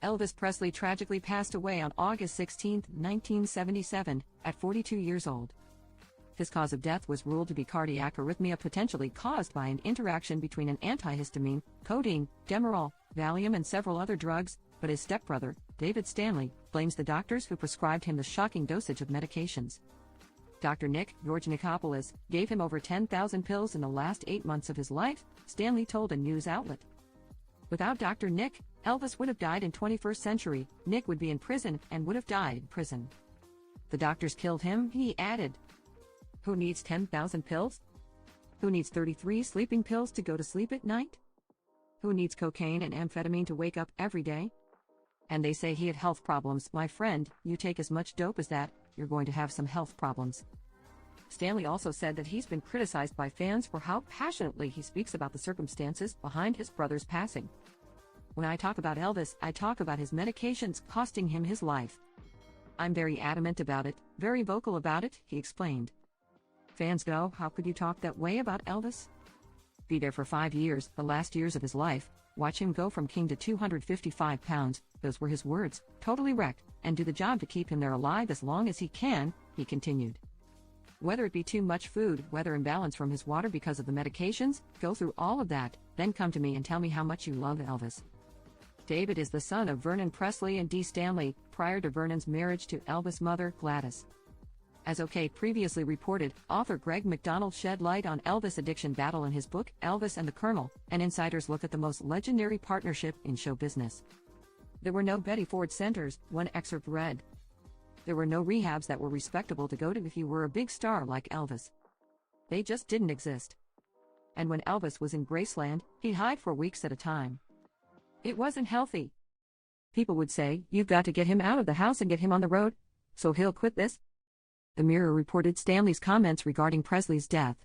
Elvis Presley tragically passed away on August 16, 1977, at 42 years old. His cause of death was ruled to be cardiac arrhythmia potentially caused by an interaction between an antihistamine, codeine, Demerol, Valium and several other drugs, but his stepbrother, David Stanley, blames the doctors who prescribed him the shocking dosage of medications. Dr. Nick George Nikopoulos gave him over 10,000 pills in the last 8 months of his life, Stanley told a news outlet. Without Dr. Nick, Elvis would have died in 21st century. Nick would be in prison and would have died in prison. The doctors killed him, he added. Who needs 10,000 pills? Who needs 33 sleeping pills to go to sleep at night? Who needs cocaine and amphetamine to wake up every day? And they say he had health problems. My friend, you take as much dope as that, you're going to have some health problems. Stanley also said that he's been criticized by fans for how passionately he speaks about the circumstances behind his brother's passing. When I talk about Elvis, I talk about his medications costing him his life. I'm very adamant about it, very vocal about it, he explained. Fans go, how could you talk that way about Elvis? Be there for 5 years, the last years of his life, watch him go from king to 255 pounds, those were his words, totally wrecked, and do the job to keep him there alive as long as he can, he continued. Whether it be too much food, weather imbalance from his water because of the medications, go through all of that, then come to me and tell me how much you love Elvis. David is the son of Vernon Presley and Dee Stanley, prior to Vernon's marriage to Elvis' mother, Gladys. As OK previously reported, author Greg McDonald shed light on Elvis' addiction battle in his book, Elvis and the Colonel, an insider's look at the most legendary partnership in show business. There were no Betty Ford centers, one excerpt read. There were no rehabs that were respectable to go to if you were a big star like Elvis. They just didn't exist. And when Elvis was in Graceland, he'd hide for weeks at a time. It wasn't healthy. People would say, you've got to get him out of the house and get him on the road, so he'll quit this. The Mirror reported Stanley's comments regarding Presley's death.